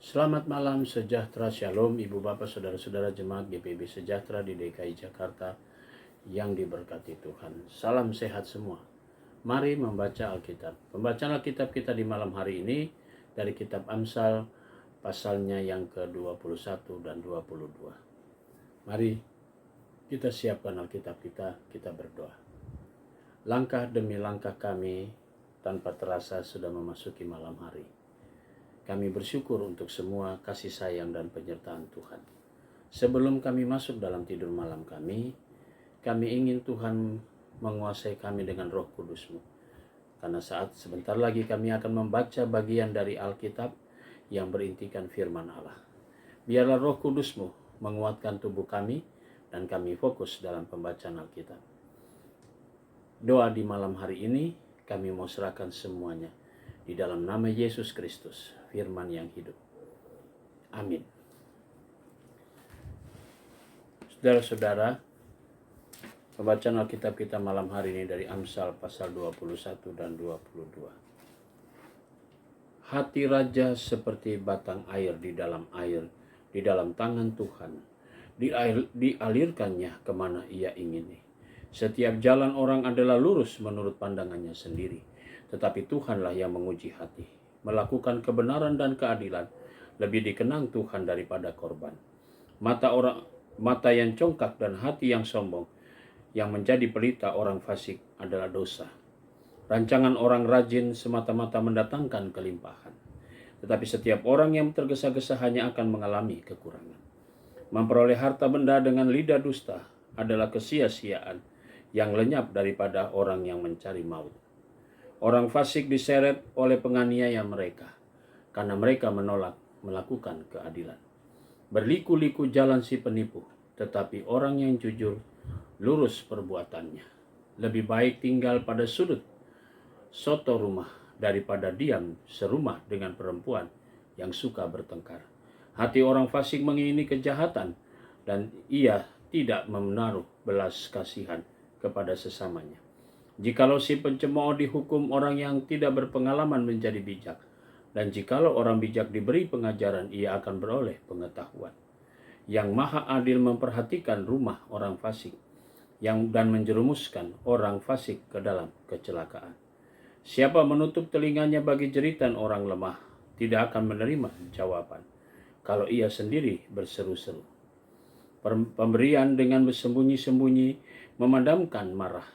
Selamat malam, sejahtera, shalom, ibu bapak, saudara-saudara jemaat GPB Sejahtera di DKI Jakarta yang diberkati Tuhan. Salam sehat semua. Mari membaca Alkitab. Pembacaan Alkitab kita di malam hari ini dari kitab Amsal pasalnya yang ke-21 dan 22. Mari kita siapkan Alkitab kita berdoa. Langkah demi langkah kami tanpa terasa sudah memasuki malam hari. Kami bersyukur untuk semua kasih sayang dan penyertaan Tuhan. Sebelum kami masuk dalam tidur malam kami ingin Tuhan menguasai kami dengan Roh Kudus-Mu. Karena sebentar lagi kami akan membaca bagian dari Alkitab yang berintikan firman Allah. Biarlah Roh Kudus-Mu menguatkan tubuh kami dan kami fokus dalam pembacaan Alkitab. Doa di malam hari ini kami mau serahkan semuanya di dalam nama Yesus Kristus, firman yang hidup. Amin. Saudara-saudara, pembacaan Alkitab kita malam hari ini dari Amsal pasal 21 dan 22. Hati raja seperti batang air, di dalam tangan Tuhan. Dialirkannya kemana ia ingini. Setiap jalan orang adalah lurus menurut pandangannya sendiri. Tetapi Tuhanlah yang menguji hati. Melakukan kebenaran dan keadilan lebih dikenang Tuhan daripada korban. Mata yang congkak dan hati yang sombong, yang menjadi pelita orang fasik adalah dosa. Rancangan orang rajin semata-mata mendatangkan kelimpahan. Tetapi setiap orang yang tergesa-gesa hanya akan mengalami kekurangan. Memperoleh harta benda dengan lidah dusta adalah kesia-siaan yang lenyap daripada orang yang mencari maut. Orang fasik diseret oleh penganiaya mereka, karena mereka menolak melakukan keadilan. Berliku-liku jalan si penipu, tetapi orang yang jujur lurus perbuatannya. Lebih baik tinggal pada sudut soto rumah daripada diam serumah dengan perempuan yang suka bertengkar. Hati orang fasik mengingini kejahatan, dan ia tidak menaruh belas kasihan kepada sesamanya. Jikalau si pencemooh dihukum, orang yang tidak berpengalaman menjadi bijak. Dan jikalau orang bijak diberi pengajaran, ia akan beroleh pengetahuan. Yang Maha Adil memperhatikan rumah orang fasik, dan menjerumuskan orang fasik ke dalam kecelakaan. Siapa menutup telinganya bagi jeritan orang lemah, tidak akan menerima jawaban kalau ia sendiri berseru-seru. Pemberian dengan bersembunyi-sembunyi memadamkan marah,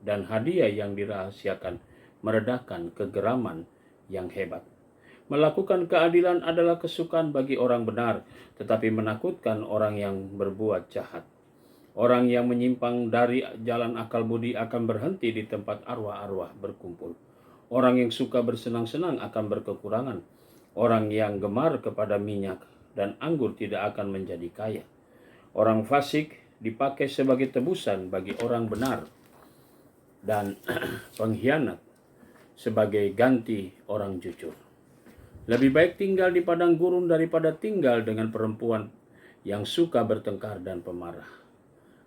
dan hadiah yang dirahasiakan meredakan kegeraman yang hebat. Melakukan keadilan adalah kesukaan bagi orang benar, tetapi menakutkan orang yang berbuat jahat. Orang yang menyimpang dari jalan akal budi akan berhenti di tempat arwah-arwah berkumpul. Orang yang suka bersenang-senang akan berkekurangan. Orang yang gemar kepada minyak dan anggur tidak akan menjadi kaya. Orang fasik dipakai sebagai tebusan bagi orang benar, dan pengkhianat sebagai ganti orang jujur. Lebih baik tinggal di padang gurun daripada tinggal dengan perempuan yang suka bertengkar dan pemarah.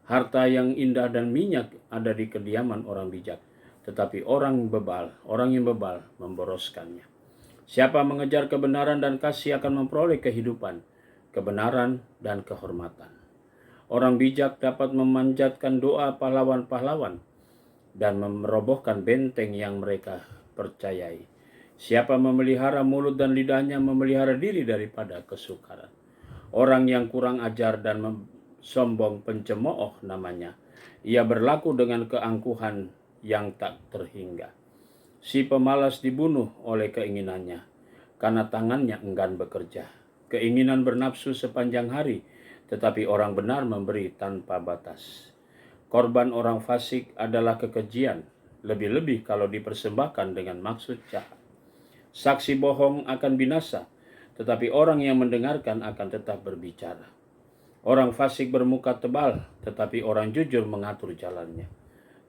Harta yang indah dan minyak ada di kediaman orang bijak, tetapi orang yang bebal memboroskannya. Siapa mengejar kebenaran dan kasih akan memperoleh kehidupan, kebenaran dan kehormatan. Orang bijak dapat memanjatkan doa pahlawan-pahlawan dan merobohkan benteng yang mereka percayai. Siapa memelihara mulut dan lidahnya memelihara diri daripada kesukaran. Orang yang kurang ajar dan sombong pencemooh namanya. Ia berlaku dengan keangkuhan yang tak terhingga. Si pemalas dibunuh oleh keinginannya, karena tangannya enggan bekerja. Keinginan bernafsu sepanjang hari, tetapi orang benar memberi tanpa batas. Korban orang fasik adalah kekejian, lebih-lebih kalau dipersembahkan dengan maksud jahat. Saksi bohong akan binasa, tetapi orang yang mendengarkan akan tetap berbicara. Orang fasik bermuka tebal, tetapi orang jujur mengatur jalannya.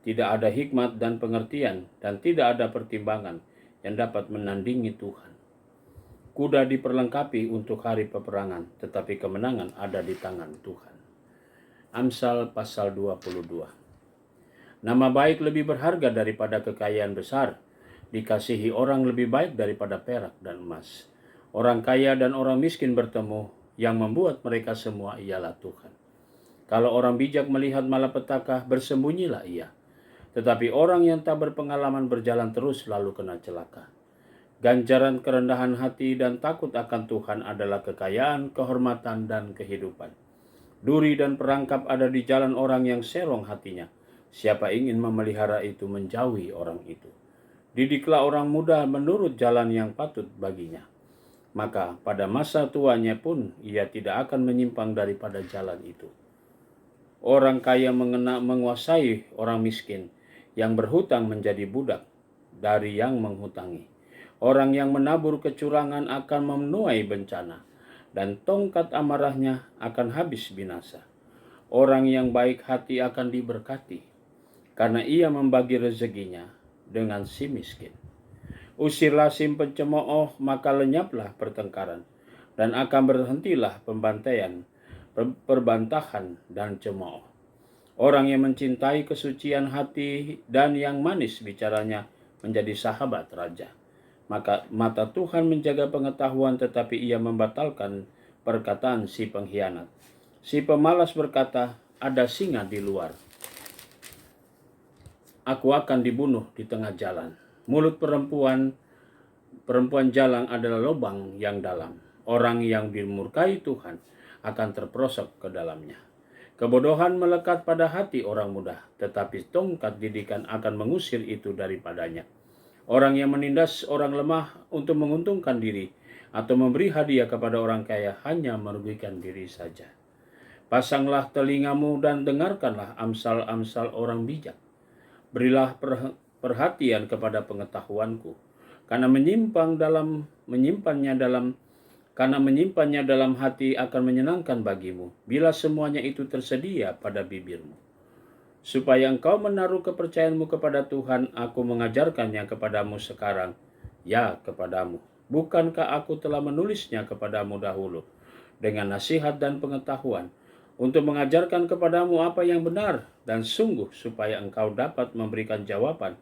Tidak ada hikmat dan pengertian, dan tidak ada pertimbangan yang dapat menandingi Tuhan. Kuda diperlengkapi untuk hari peperangan, tetapi kemenangan ada di tangan Tuhan. Amsal pasal 22. Nama baik lebih berharga daripada kekayaan besar. Dikasihi orang lebih baik daripada perak dan emas. Orang kaya dan orang miskin bertemu, yang membuat mereka semua ialah Tuhan. Kalau orang bijak melihat malapetaka, bersembunyilah ia. Tetapi orang yang tak berpengalaman berjalan terus lalu kena celaka. Ganjaran kerendahan hati dan takut akan Tuhan adalah kekayaan, kehormatan, dan kehidupan. Duri dan perangkap ada di jalan orang yang serong hatinya. Siapa ingin memelihara itu menjauhi orang itu. Didiklah orang muda menurut jalan yang patut baginya. Maka pada masa tuanya pun ia tidak akan menyimpang daripada jalan itu. Orang kaya menguasai orang miskin, yang berhutang menjadi budak dari yang menghutangi. Orang yang menabur kecurangan akan menuai bencana, dan tongkat amarahnya akan habis binasa. Orang yang baik hati akan diberkati, karena ia membagi rezekinya dengan si miskin. Usirlah si pencemooh, maka lenyaplah pertengkaran, dan akan berhentilah pembantaian, perbantahan, dan cemooh. Orang yang mencintai kesucian hati dan yang manis bicaranya menjadi sahabat raja. Maka mata Tuhan menjaga pengetahuan, tetapi ia membatalkan perkataan si pengkhianat. Si pemalas berkata, ada singa di luar. Aku akan dibunuh di tengah jalan. Mulut perempuan jalang adalah lubang yang dalam. Orang yang dimurkai Tuhan akan terperosok ke dalamnya. Kebodohan melekat pada hati orang muda, tetapi tongkat didikan akan mengusir itu daripadanya. Orang yang menindas orang lemah untuk menguntungkan diri atau memberi hadiah kepada orang kaya hanya merugikan diri saja. Pasanglah telingamu dan dengarkanlah amsal-amsal orang bijak. Berilah perhatian kepada pengetahuanku, karena menyimpannya dalam hati akan menyenangkan bagimu, bila semuanya itu tersedia pada bibirmu. Supaya engkau menaruh kepercayaanmu kepada Tuhan, aku mengajarkannya kepadamu sekarang, ya kepadamu. Bukankah aku telah menulisnya kepadamu dahulu, dengan nasihat dan pengetahuan, untuk mengajarkan kepadamu apa yang benar dan sungguh, supaya engkau dapat memberikan jawaban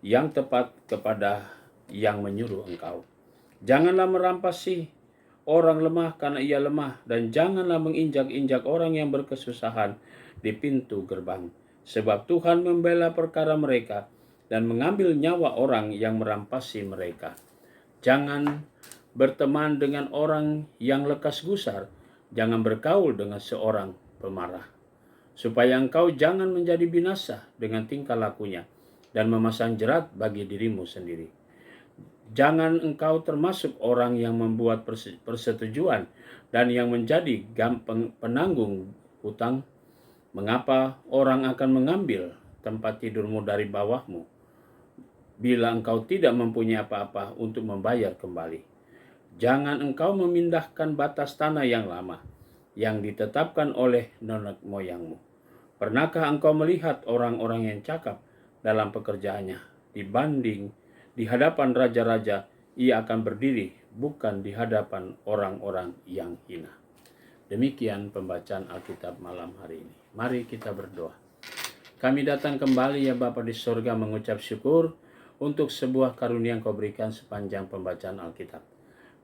yang tepat kepada yang menyuruh engkau. Janganlah merampasi orang lemah karena ia lemah, dan janganlah menginjak-injak orang yang berkesusahan di pintu gerbang. Sebab Tuhan membela perkara mereka dan mengambil nyawa orang yang merampasi mereka. Jangan berteman dengan orang yang lekas gusar, jangan bergaul dengan seorang pemarah, supaya engkau jangan menjadi binasa dengan tingkah lakunya dan memasang jerat bagi dirimu sendiri. Jangan engkau termasuk orang yang membuat persetujuan dan yang menjadi penanggung hutang. Mengapa orang akan mengambil tempat tidurmu dari bawahmu, bila engkau tidak mempunyai apa-apa untuk membayar kembali? Jangan engkau memindahkan batas tanah yang lama, yang ditetapkan oleh nenek moyangmu. Pernahkah engkau melihat orang-orang yang cakap dalam pekerjaannya? Di hadapan raja-raja ia akan berdiri, bukan di hadapan orang-orang yang hina. Demikian pembacaan Alkitab malam hari ini. Mari kita berdoa. Kami datang kembali ya Bapa di sorga mengucap syukur untuk sebuah karunia yang Kau berikan sepanjang pembacaan Alkitab.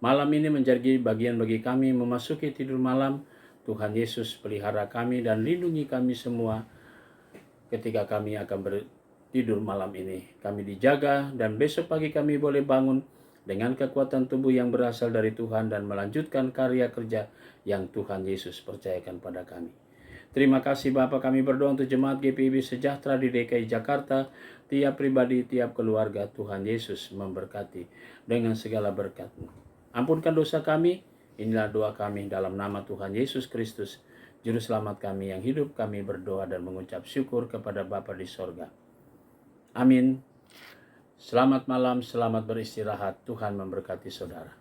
Malam ini menjadi bagian bagi kami memasuki tidur malam. Tuhan Yesus pelihara kami dan lindungi kami semua ketika kami akan tidur malam ini. Kami dijaga dan besok pagi kami boleh bangun dengan kekuatan tubuh yang berasal dari Tuhan dan melanjutkan karya kerja yang Tuhan Yesus percayakan pada kami. Terima kasih Bapa, kami berdoa untuk jemaat GPIB sejahtera di DKI Jakarta, tiap pribadi, tiap keluarga. Tuhan Yesus memberkati dengan segala berkat-Mu. Ampunkan dosa kami, inilah doa kami dalam nama Tuhan Yesus Kristus, Juru Selamat kami yang hidup. Kami berdoa dan mengucap syukur kepada Bapa di sorga. Amin. Selamat malam, selamat beristirahat. Tuhan memberkati saudara.